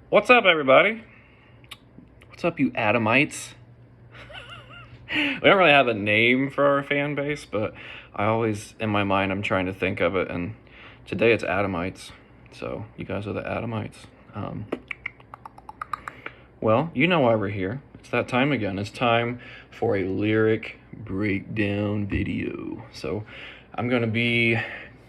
What's up, everybody? What's up, you Adamites? We don't really have a name for our fan base, but I always, in my mind, I'm trying to think of it, and today it's Adamites. So, you guys are the Adamites. Um, well, you know why we're here. It's that time again. It's time for a lyric breakdown video. So, I'm going to be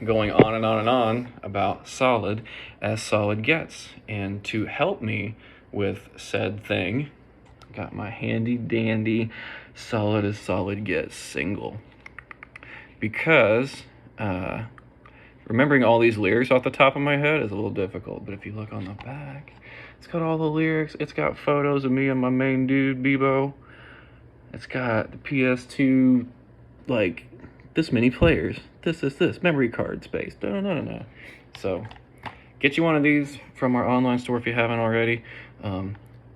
going on and on and on about solid as solid gets. And to help me with said thing, got my handy dandy solid as solid gets single. Because remembering all these lyrics off the top of my head is a little difficult, but if you look on the back, it's got all the lyrics. It's got photos of me and my main dude, Bebo. It's got the PS2, like, this many players. This. Memory card space. No. So, get you one of these from our online store if you haven't already.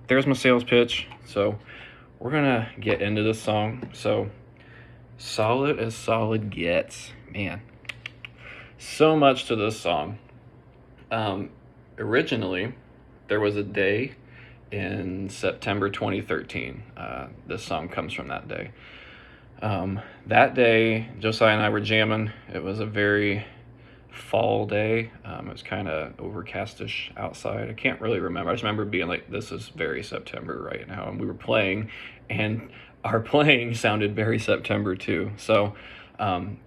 There's my sales pitch. So, we're going to get into this song. So, solid as solid gets. Man, so much to this song. Originally, there was a day in September 2013. This song comes from that day. That day, Josiah and I were jamming. It was a very fall day. It was kind of overcastish outside. I can't really remember. I just remember being like, this is very September right now. And we were playing, and our playing sounded very September too. So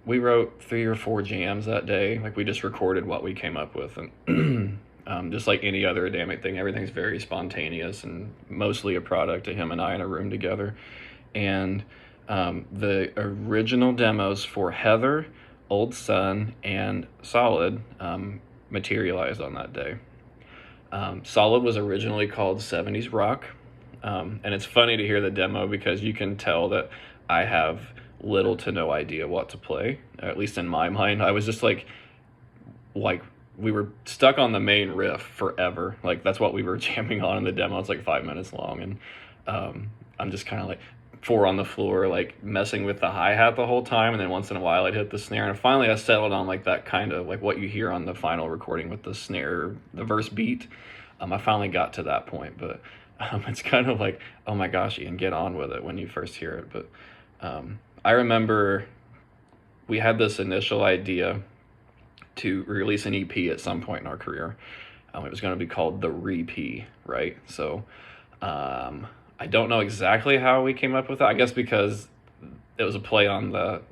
we wrote 3 or 4 jams that day. Like, we just recorded what we came up with. And just like any other Adamic thing, everything's very spontaneous and mostly a product of him and I in a room together. And the original demos for Heather, Old Sun, and Solid materialized on that day. Solid was originally called 70s Rock. And it's funny to hear the demo because you can tell that I have little to no idea what to play, at least in my mind. I was just like we were stuck on the main riff forever. Like, that's what we were jamming on in the demo. It's like 5 minutes long, and I'm just kind of like 4 on the floor, like messing with the hi-hat the whole time, and then once in a while I'd hit the snare, and finally I settled on like that kind of like what you hear on the final recording with the snare, the verse beat. I finally got to that point, but it's kind of like, oh my gosh, Ian, get on with it when you first hear it. But I remember we had this initial idea to release an EP at some point in our career. It was going to be called the Re-P, right? So I don't know exactly how we came up with that. I guess because it was a play on the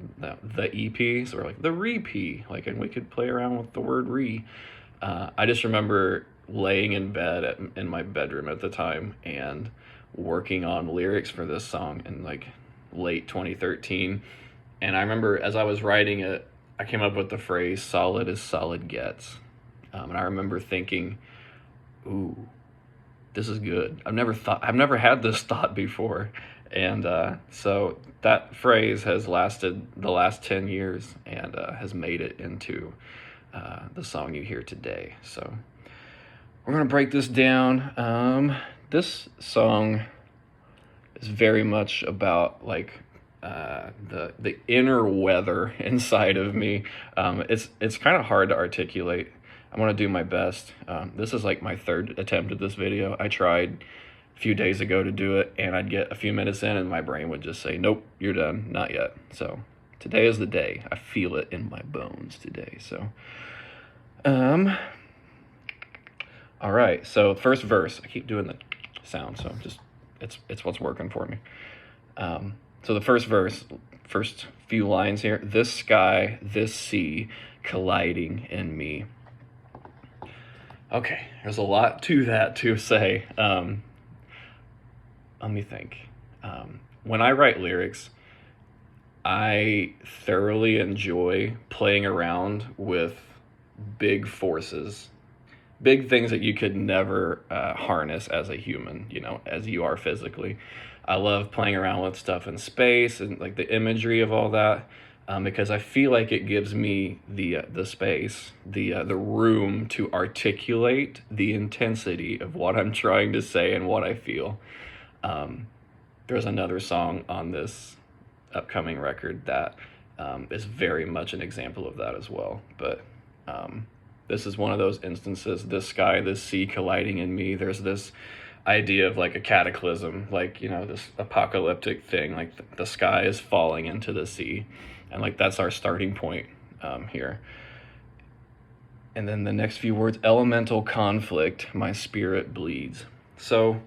EP, so we're like, the Re-P, like, and we could play around with the word re. I just remember laying in bed in my bedroom at the time and working on lyrics for this song in like late 2013. And I remember as I was writing it, I came up with the phrase solid as solid gets. And I remember thinking, ooh, this is good. I've never had this thought before. And so that phrase has lasted the last 10 years and has made it into the song you hear today. So we're going to break this down. This song is very much about like the inner weather inside of me. It's kind of hard to articulate. I want to do my best. This is like my 3rd attempt at this video. I tried a few days ago to do it, and I'd get a few minutes in and my brain would just say, nope, you're done, not yet. So today is the day. I feel it in my bones today. So all right, so first verse. I keep doing the sound, so it's what's working for me. So the first verse, first few lines here. This sky, this sea, colliding in me. Okay, there's a lot to that to say. Let me think. When I write lyrics, I thoroughly enjoy playing around with big forces, big things that you could never harness as a human, as you are physically. I love playing around with stuff in space and like the imagery of all that, because I feel like it gives me the space, the room to articulate the intensity of what I'm trying to say and what I feel. There's another song on this upcoming record that is very much an example of that as well. But this is one of those instances, this sky, this sea colliding in me. There's this idea of like a cataclysm, like, this apocalyptic thing, like the sky is falling into the sea. And like that's our starting point here. And then the next few words, elemental conflict, my spirit bleeds. So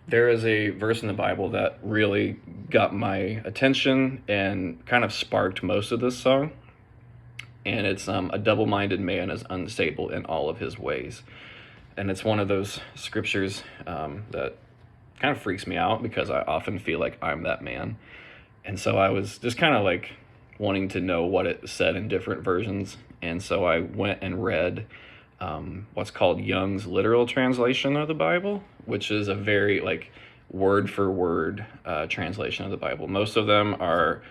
there is a verse in the Bible that really got my attention and kind of sparked most of this song. And it's a double-minded man is unstable in all of his ways. And it's one of those scriptures that kind of freaks me out because I often feel like I'm that man. And so I was just kind of like wanting to know what it said in different versions. And so I went and read what's called Young's literal translation of the Bible, which is a very like word for word translation of the Bible. Most of them are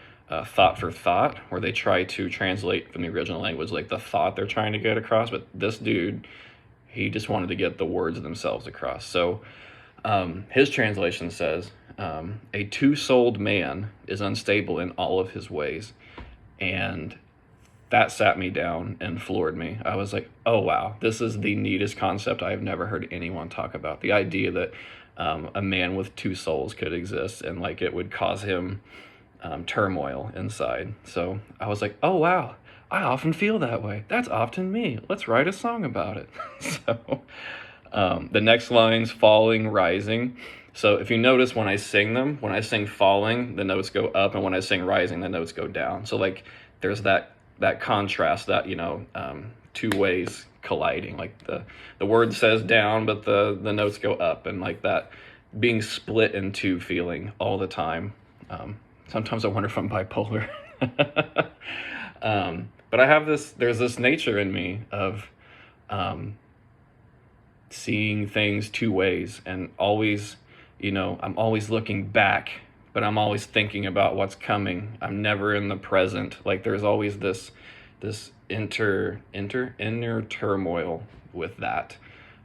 thought for thought, where they try to translate from the original language like the thought they're trying to get across. But this dude, he just wanted to get the words themselves across. So his translation says, a two-souled man is unstable in all of his ways. And that sat me down and floored me. I was like, oh, wow, this is the neatest concept I've never heard anyone talk about. The idea that a man with two souls could exist and like it would cause him turmoil inside. So I was like, oh, wow, I often feel that way. That's often me. Let's write a song about it. So the next line's falling, rising. So if you notice when I sing them, when I sing falling, the notes go up, and when I sing rising, the notes go down. So like there's that contrast, that, two ways colliding. Like the word says down, but the notes go up, and like that being split in two feeling all the time. Sometimes I wonder if I'm bipolar. But I have there's this nature in me of seeing things two ways, and always, I'm always looking back, but I'm always thinking about what's coming. I'm never in the present. Like there's always this inner turmoil with that,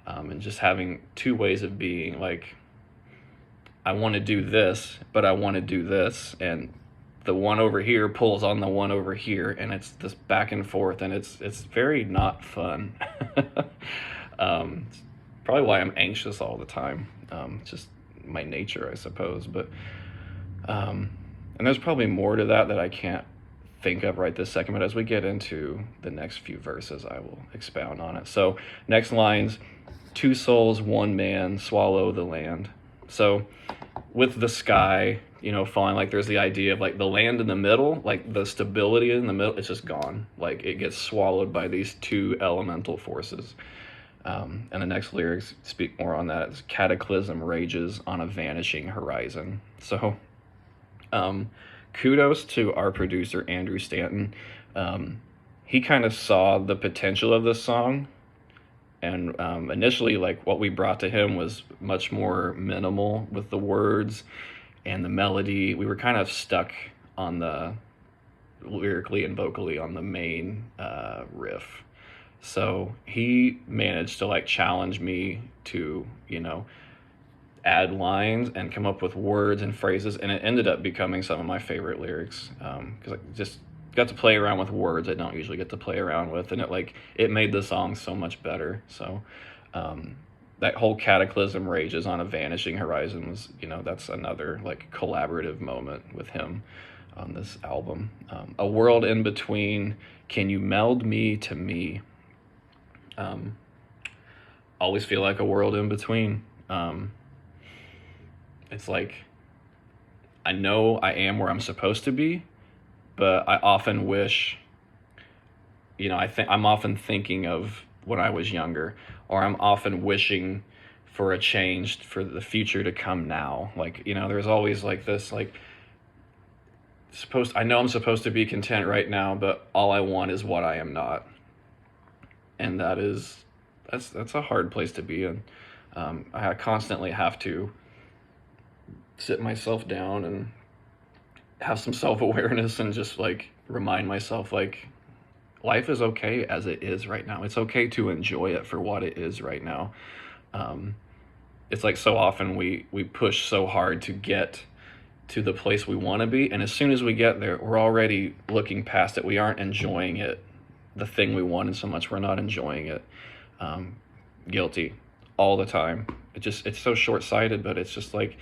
and just having two ways of being. Like I want to do this, but I want to do this, and the one over here pulls on the one over here, and it's this back and forth, and it's very not fun. It's probably why I'm anxious all the time. It's just my nature, I suppose. But and there's probably more to that I can't think of right this second, but as we get into the next few verses, I will expound on it. So next lines, two souls, one man, swallow the land. So with the sky, falling, like there's the idea of like the land in the middle, like the stability in the middle, it's just gone. Like it gets swallowed by these two elemental forces. And the next lyrics speak more on that. It's cataclysm rages on a vanishing horizon. So kudos to our producer, Andrew Stanton. He kind of saw the potential of this song. And initially, like what we brought to him was much more minimal with the words and the melody. We were kind of stuck on the lyrically and vocally on the main riff. So he managed to like challenge me to, add lines and come up with words and phrases, and it ended up becoming some of my favorite lyrics because I just got to play around with words I don't usually get to play around with, and it made the song so much better. So that whole cataclysm rages on a vanishing horizon was, that's another like collaborative moment with him on this album. A world in between, can you meld me to me? Always feel like a world in between. It's like I know I am where I'm supposed to be, but I often wish, I'm often thinking of when I was younger, or I'm often wishing for a change, for the future to come now. Like, there's always like this, like I know I'm supposed to be content right now, but all I want is what I am not. And that's a hard place to be in. I constantly have to sit myself down and have some self-awareness and just like remind myself like life is okay as it is right now. It's okay to enjoy it for what it is right now. It's like so often we push so hard to get to the place we want to be, and as soon as we get there, we're already looking past it. We aren't enjoying it the thing we wanted so much we're not enjoying it. Um, Guilty all the time. It's so short-sighted, but it's like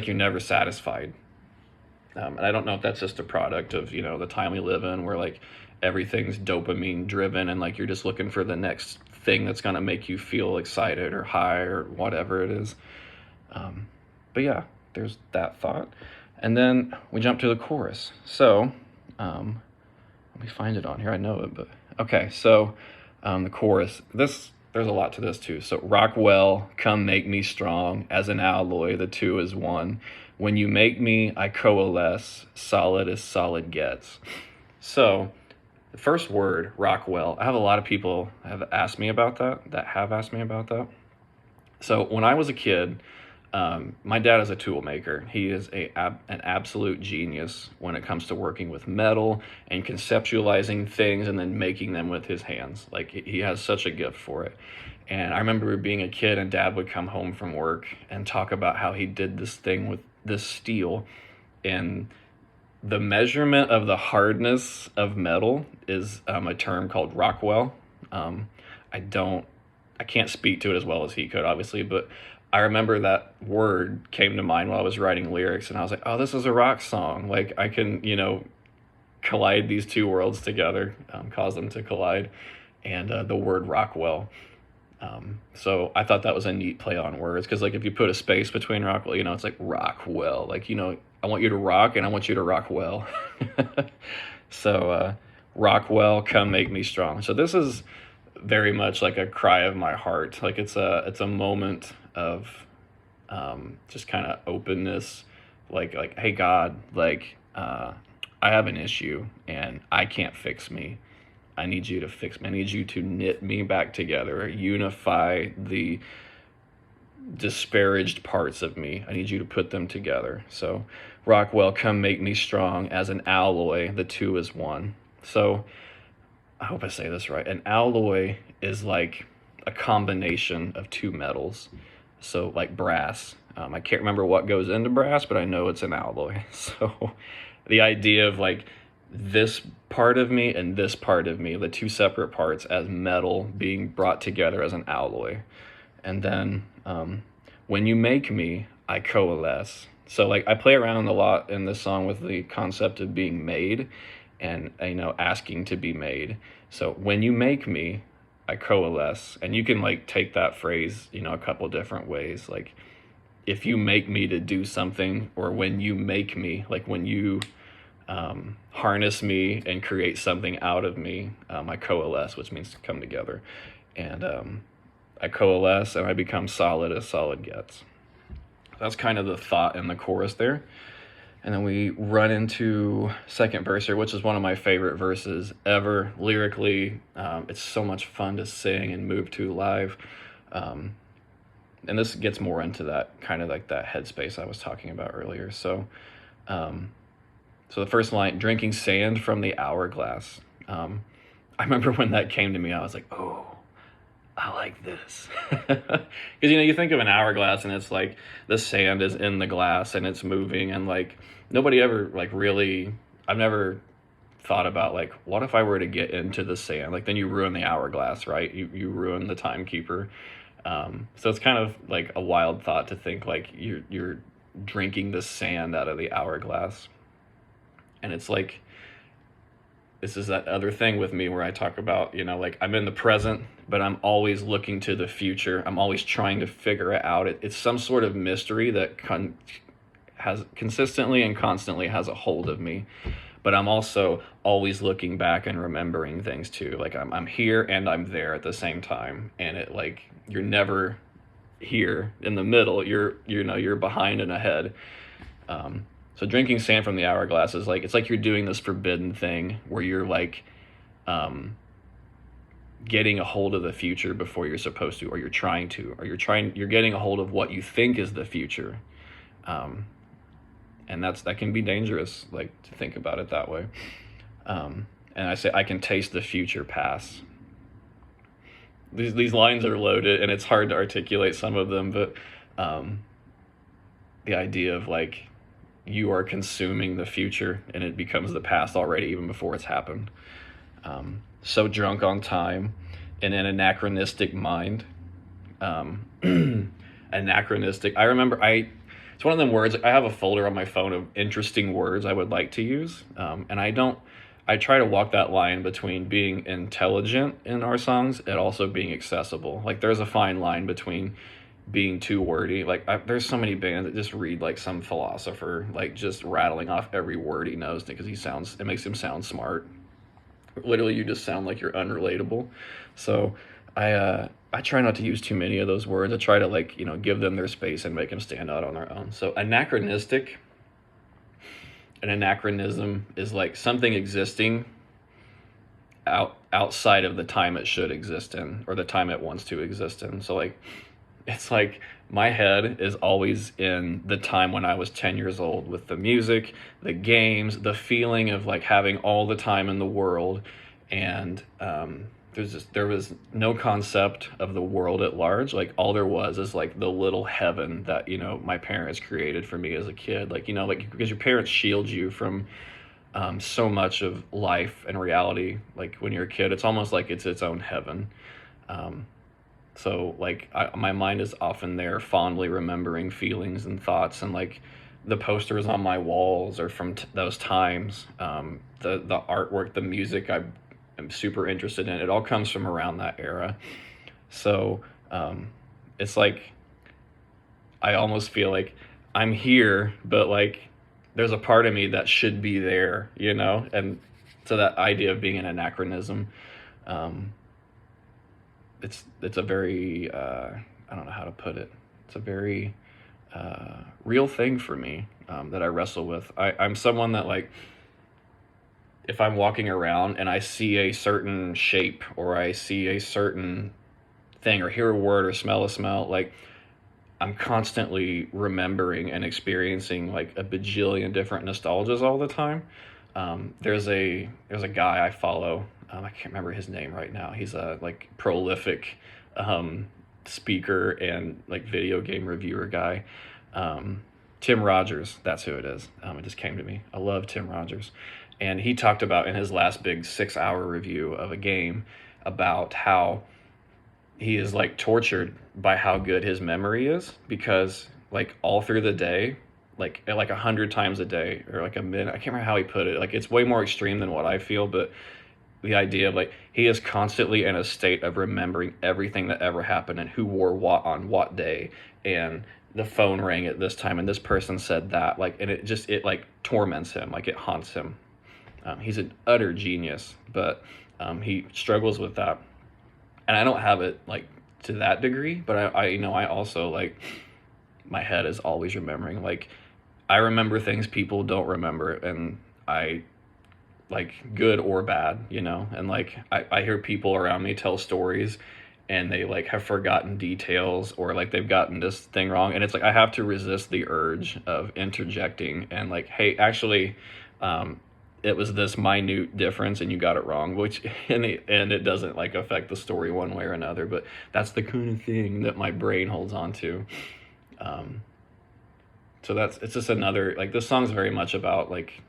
you're never satisfied. And I don't know if that's just a product of, the time we live in, where like everything's dopamine driven, and like you're just looking for the next thing that's going to make you feel excited or high or whatever it is. But yeah, there's that thought. And then we jump to the chorus. So, let me find it on here. I know it, but okay. So, the chorus. There's a lot to this too. So, rock well, come make me strong. As an alloy, the two is one. When you make me, I coalesce. Solid as solid gets. So, the first word, rock well. I have a lot of people have asked me about that. So, when I was a kid, my dad is a tool maker. He is an absolute genius when it comes to working with metal and conceptualizing things and then making them with his hands. Like, he has such a gift for it. And I remember being a kid, and Dad would come home from work and talk about how he did this thing with this steel, and the measurement of the hardness of metal is a term called Rockwell. I don't, I can't speak to it as well as he could, obviously, but I remember that word came to mind while I was writing lyrics, and I was like, oh, this is a rock song. Like, I can, collide these two worlds together, cause them to collide, and the word Rockwell. So I thought that was a neat play on words, because like if you put a space between Rockwell, it's like Rockwell. Like, I want you to rock, and I want you to rock well. So Rockwell, come make me strong. So this is very much like a cry of my heart. Like it's a moment of just kind of openness, like hey God, like I have an issue and I can't fix me. I need you to fix me. I need you to knit me back together, unify the disparaged parts of me. I need you to put them together. So Rockwell, come make me strong. As an alloy, the two is one. So I hope I say this right. An alloy is like a combination of two metals. So like brass. I can't remember what goes into brass, but I know it's an alloy. So the idea of like this part of me and this part of me, the two separate parts as metal being brought together as an alloy. And then when you make me, I coalesce. So like I play around a lot in this song with the concept of being made and asking to be made. So when you make me, I coalesce. And you can like take that phrase a couple different ways. Like if you make me to do something, or when you make me, like when you harness me and create something out of me, I coalesce, which means to come together. And I coalesce and I become solid as solid gets. That's kind of the thought in the chorus there. And then we run into second verse here, which is one of my favorite verses ever. Lyrically, it's so much fun to sing and move to live. And this gets more into that kind of like that headspace I was talking about earlier. So the first line, drinking sand from the hourglass. I remember when that came to me, I was like, oh, I like this. Because, you think of an hourglass and it's like the sand is in the glass and it's moving, and like nobody ever like really, I've never thought about like, what if I were to get into the sand? Like then you ruin the hourglass, right? You ruin the timekeeper. So it's kind of like a wild thought to think like you're drinking the sand out of the hourglass. And it's like, this is that other thing with me where I talk about, like I'm in the present, but I'm always looking to the future. I'm always trying to figure it out. It's some sort of mystery that has consistently and constantly has a hold of me. But I'm also always looking back and remembering things too. Like I'm here and I'm there at the same time. And it like, you're never here in the middle. You're behind and ahead. So drinking sand from the hourglass is like, it's like you're doing this forbidden thing where you're like getting a hold of the future before you're supposed to, or you're getting a hold of what you think is the future. And that can be dangerous, like to think about it that way. And I say, I can taste the future pass. These lines are loaded and it's hard to articulate some of them, but the idea of like, you are consuming the future and it becomes the past already, even before it's happened. so drunk on time in an anachronistic mind. Anachronistic. I remember it's one of them words. I have a folder on my phone of interesting words I would like to use, and I don't. I try to walk that line between being intelligent in our songs and also being accessible. Like there's a fine line between being too wordy. Like there's so many bands that just read like some philosopher, like just rattling off every word he knows because it makes him sound smart. Literally, you just sound like you're unrelatable. So I try not to use too many of those words. I try to like give them their space and make them stand out on their own. So anachronistic. An anachronism is like something existing outside of the time it should exist in or the time it wants to exist in. So like it's like my head is always in the time when I was 10 years old with the music, the games, the feeling of like having all the time in the world. And there was no concept of the world at large. Like all there was is like the little heaven that, my parents created for me as a kid. Like, like because your parents shield you from so much of life and reality. Like when you're a kid, it's almost like it's its own heaven. So like my mind is often there fondly remembering feelings and thoughts, and like the posters on my walls are from those times. The artwork, the music I am super interested in, it all comes from around that era. So it's like I almost feel like I'm here, but like there's a part of me that should be there, and so that idea of being an anachronism. It's a very I don't know how to put it. It's a very real thing for me that I wrestle with. I'm someone that like if I'm walking around and I see a certain shape or I see a certain thing or hear a word or smell a smell, like I'm constantly remembering and experiencing like a bajillion different nostalgias all the time. There's a guy I follow. I can't remember his name right now. He's a like prolific speaker and like video game reviewer guy. Tim Rogers, that's who it is. It just came to me. I love Tim Rogers, and he talked about in his last big 6-hour review of a game about how he is like tortured by how good his memory is because like all through the day, like 100 times a day or like a minute, I can't remember how he put it. Like it's way more extreme than what I feel, but the idea of like he is constantly in a state of remembering everything that ever happened and who wore what on what day, and the phone rang at this time and this person said that, like, and it like torments him, like it haunts him. He's an utter genius, but he struggles with that, and I don't have it like to that degree, but I also like my head is always remembering. Like I remember things people don't remember, and I like good or bad, and like I hear people around me tell stories and they like have forgotten details or like they've gotten this thing wrong, and it's like I have to resist the urge of interjecting and like, hey, actually it was this minute difference and you got it wrong, which in the end it doesn't like affect the story one way or another, but that's the kind of thing that my brain holds on to. So it's just another, like this song's very much about like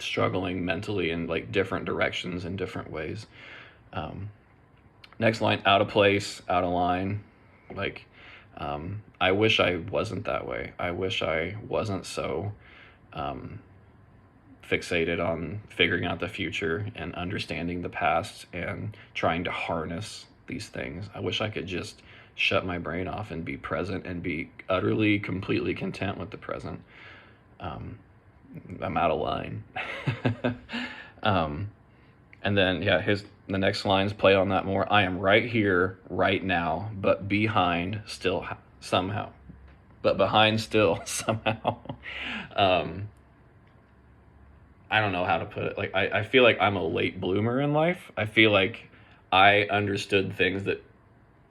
struggling mentally in like different directions in different ways. Next line, out of place, out of line. Like I wish I wasn't that way. I wish I wasn't so fixated on figuring out the future and understanding the past and trying to harness these things. I wish I could just shut my brain off and be present and be utterly, completely content with the present. I'm out of line. And then, yeah, the next lines play on that more. I am right here, right now, but behind still somehow. But behind still somehow. I don't know how to put it. Like, I feel like I'm a late bloomer in life. I feel like I understood things that,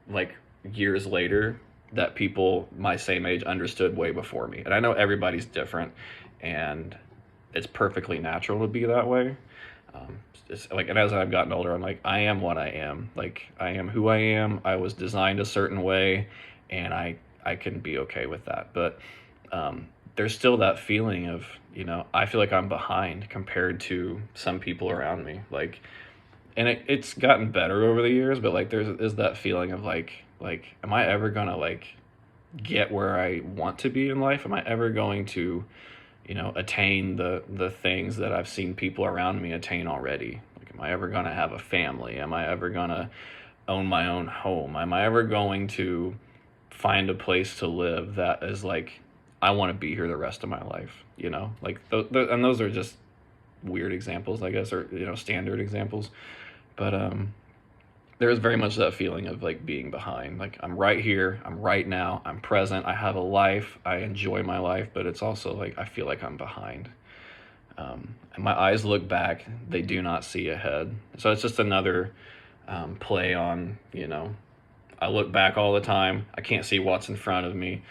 like, years later that people my same age understood way before me. And I know everybody's different, and it's perfectly natural to be that way. It's like, and as I've gotten older, I'm like, I am what I am. Like, I am who I am. I was designed a certain way, and I can be okay with that. But there's still that feeling of, I feel like I'm behind compared to some people around me. Like, and it's gotten better over the years, but like is that feeling of like am I ever gonna like get where I want to be in life? Am I ever going to, attain the things that I've seen people around me attain already? Like, am I ever gonna have a family? Am I ever gonna own my own home? Am I ever going to find a place to live that is like, I want to be here the rest of my life, like and those are just weird examples, I guess, or standard examples, but there is very much that feeling of like being behind. Like, I'm right here, I'm right now, I'm present, I have a life, I enjoy my life, but it's also like I feel like I'm behind. And my eyes look back, they do not see ahead. So it's just another play on, I look back all the time, I can't see what's in front of me.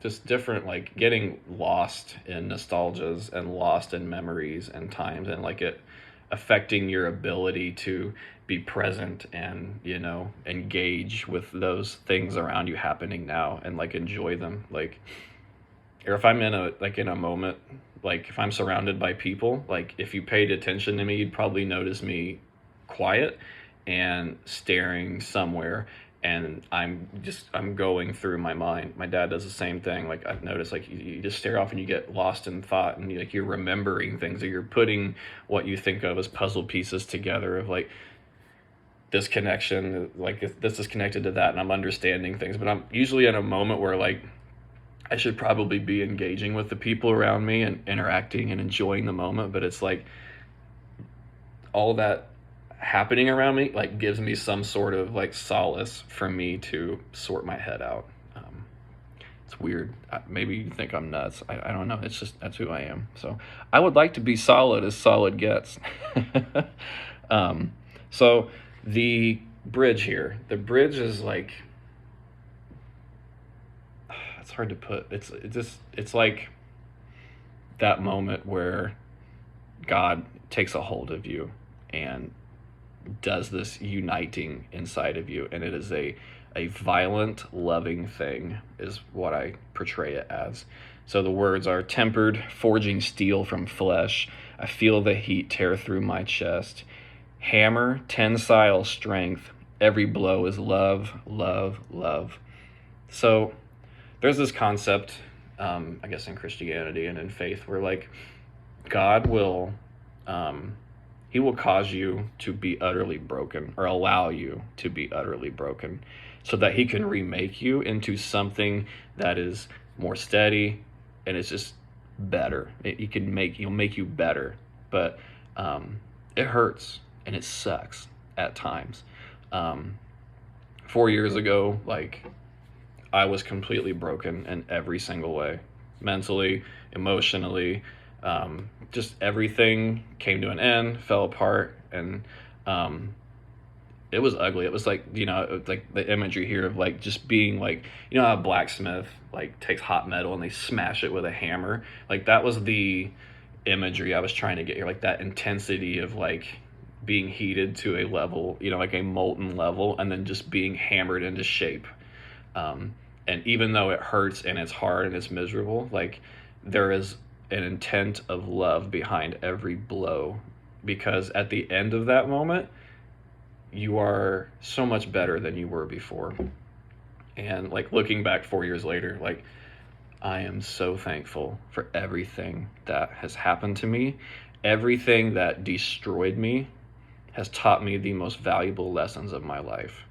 Just different, like getting lost in nostalgias and lost in memories and times, and like it affecting your ability to be present and engage with those things around you happening now and like enjoy them. Like, or if I'm in a moment, like if I'm surrounded by people, like if you paid attention to me, you'd probably notice me quiet and staring somewhere, and I'm going through my mind. My dad does the same thing. Like, I've noticed, like you just stare off and you get lost in thought, and you're remembering things, or you're putting what you think of as puzzle pieces together of like this connection, like if this is connected to that, and I'm understanding things. But I'm usually in a moment where like I should probably be engaging with the people around me and interacting and enjoying the moment, but it's like all that happening around me like gives me some sort of like solace for me to sort my head out. It's weird. Maybe you think I'm nuts. I don't know. It's just, that's who I am. So I would like to be solid as solid gets. So the bridge here, the bridge is like, it's hard to put. It's like that moment where God takes a hold of you and does this uniting inside of you, and it is a violent, loving thing is what I portray it as. So the words are: tempered, forging steel from flesh, I feel the heat tear through my chest. Hammer, tensile strength, every blow is love, love, love. So there's this concept, I guess in Christianity and in faith, where like God will he will cause you to be utterly broken, or allow you to be utterly broken, so that he can remake you into something that is more steady, and it's just better. He'll make you better, but it hurts and it sucks at times. 4 years ago, like I was completely broken in every single way, mentally, emotionally. Just everything came to an end, fell apart, and it was ugly. It was like, like the imagery here of like just being like, how a blacksmith like takes hot metal and they smash it with a hammer. Like that was the imagery I was trying to get here, like that intensity of like being heated to a level, like a molten level, and then just being hammered into shape. And even though it hurts and it's hard and it's miserable, like there is an intent of love behind every blow, because at the end of that moment, you are so much better than you were before. And like looking back 4 years later, like I am so thankful for everything that has happened to me. Everything that destroyed me has taught me the most valuable lessons of my life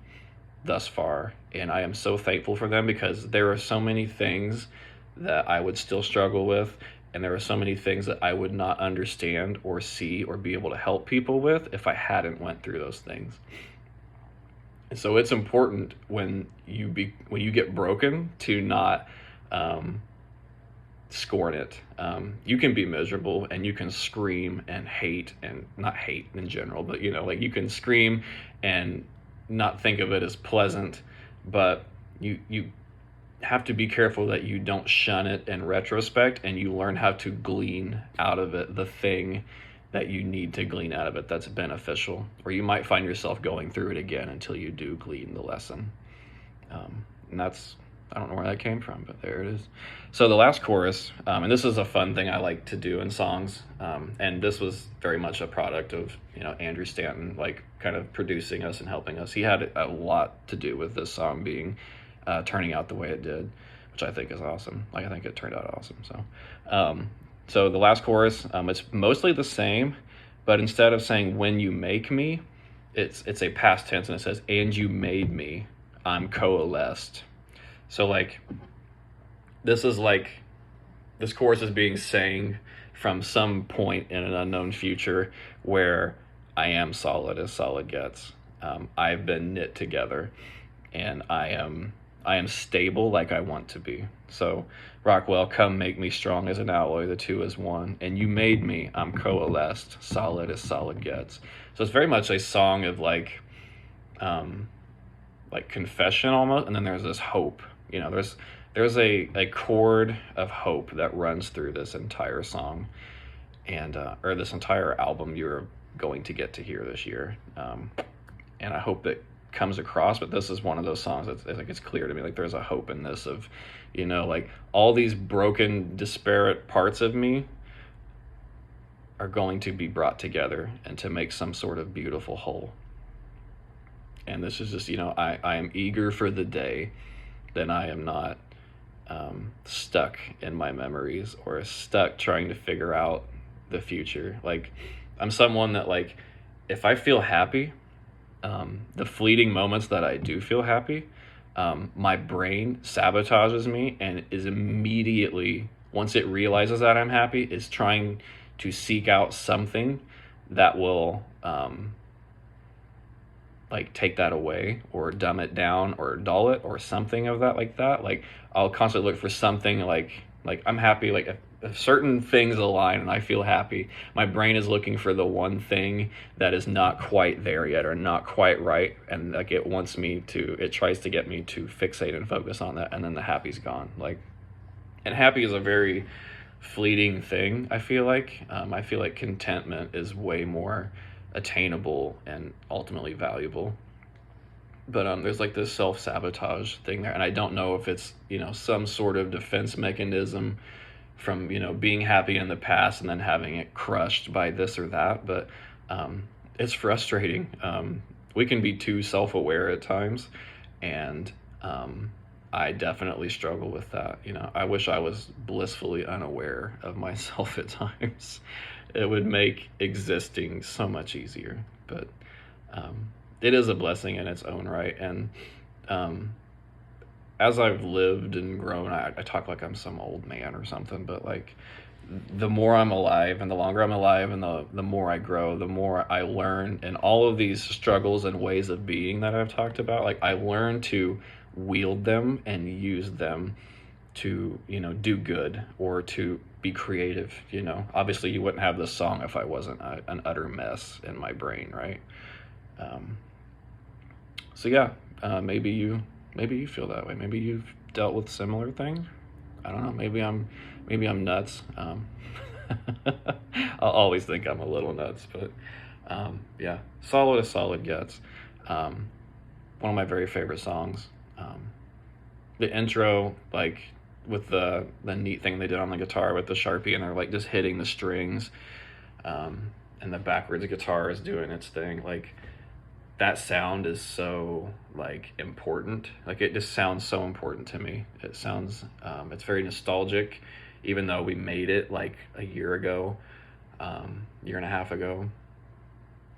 thus far. And I am so thankful for them, because there are so many things that I would still struggle with, and there are so many things that I would not understand or see or be able to help people with if I hadn't went through those things. And so it's important when you get broken to not scorn it. You can be miserable and you can scream and hate, and not hate in general, but like you can scream and not think of it as pleasant, but you have to be careful that you don't shun it in retrospect, and you learn how to glean out of it the thing that you need to glean out of it that's beneficial, or you might find yourself going through it again until you do glean the lesson. And that's I don't know where that came from, but there it is. So the last chorus, and this is a fun thing I like to do in songs, and this was very much a product of Andrew Stanton, like kind of producing us and helping us. He had a lot to do with this song being turning out the way it did, which I think is awesome. Like I think it turned out awesome. So the last chorus, it's mostly the same, but instead of saying "when you make me," it's a past tense, and it says "and you made me, I'm coalesced." So like this is like this chorus is being sang from some point in an unknown future where I am solid as solid gets. I've been knit together, and I am stable like I want to be. So Rockwell, come make me strong as an alloy, the two as one, and you made me, I'm coalesced, solid as solid gets. So it's very much a song of like confession almost, and then there's this hope. There's a chord of hope that runs through this entire song, and or this entire album you're going to get to hear this year, and I hope that comes across. But this is one of those songs that's like it's clear to me, like there's a hope in this of like all these broken, disparate parts of me are going to be brought together and to make some sort of beautiful whole. And this is just I am eager for the day that I am not stuck in my memories or stuck trying to figure out the future. Like I'm someone that, like, if I feel happy, the fleeting moments that I do feel happy, my brain sabotages me and is immediately, once it realizes that I'm happy, is trying to seek out something that will like take that away or dumb it down or dull it or something of that, like that. Like I'll constantly look for something like I'm happy, like if certain things align and I feel happy, my brain is looking for the one thing that is not quite there yet or not quite right, and like it tries to get me to fixate and focus on that, and then the happy's gone. Like, and happy is a very fleeting thing. I feel like contentment is way more attainable and ultimately valuable. But there's like this self-sabotage thing there, and I don't know if it's some sort of defense mechanism from being happy in the past and then having it crushed by this or that. But it's frustrating. We can be too self-aware at times, and I definitely struggle with that. I wish I was blissfully unaware of myself at times. It would make existing so much easier. But it is a blessing in its own right. And as I've lived and grown, I talk like I'm some old man or something, but like the more I'm alive and the longer I'm alive and the more I grow, the more I learn. And all of these struggles and ways of being that I've talked about, like I learn to wield them and use them to do good or to be creative. Obviously you wouldn't have this song if I wasn't an utter mess in my brain, right? So yeah, maybe you feel that way. Maybe you've dealt with similar things. I don't know. Maybe I'm nuts. I'll always think I'm a little nuts, but yeah, solid as solid gets. One of my very favorite songs. The intro, like with the neat thing they did on the guitar with the Sharpie, and they're like just hitting the strings, and the backwards guitar is doing its thing. Like that sound is so like important. Like it just sounds so important to me. It sounds it's very nostalgic, even though we made it like a year ago, year and a half ago.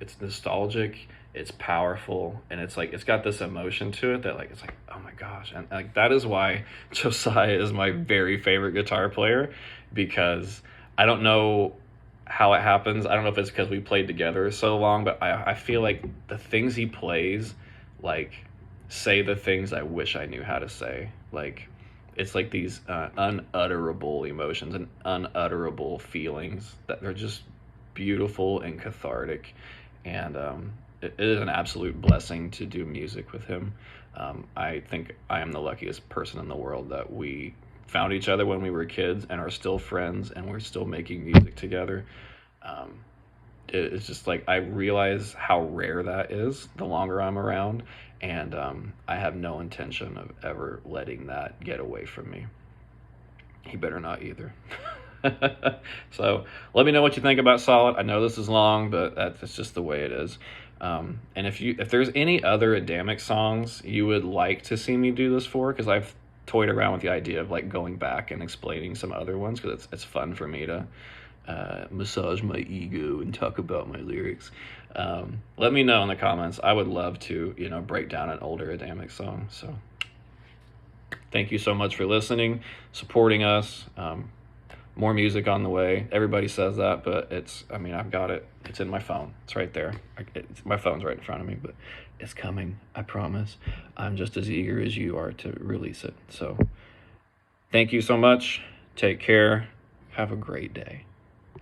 It's nostalgic, it's powerful, and it's like it's got this emotion to it that like it's like, oh my gosh. And like that is why Josiah is my very favorite guitar player, because I don't know how it happens. I don't know if it's because we played together so long, but I feel like the things he plays like say the things I wish I knew how to say. Like it's like these unutterable emotions and unutterable feelings that they're just beautiful and cathartic. And it is an absolute blessing to do music with him. I think I am the luckiest person in the world that we found each other when we were kids and are still friends, and we're still making music together. It's just like I realize how rare that is the longer I'm around, and I have no intention of ever letting that get away from me. He better not either. So let me know what you think about Solid. I know this is long, but that's just the way it is. And if there's any other Adamic songs you would like to see me do this for, because I've toyed around with the idea of like going back and explaining some other ones, because it's fun for me to massage my ego and talk about my lyrics. Let me know in the comments. I would love to, break down an older Adamic song. So thank you so much for listening, supporting us. More music on the way. Everybody says that, but I've got it. It's in my phone. It's right there. My phone's right in front of me, but it's coming. I promise. I'm just as eager as you are to release it. So thank you so much. Take care. Have a great day.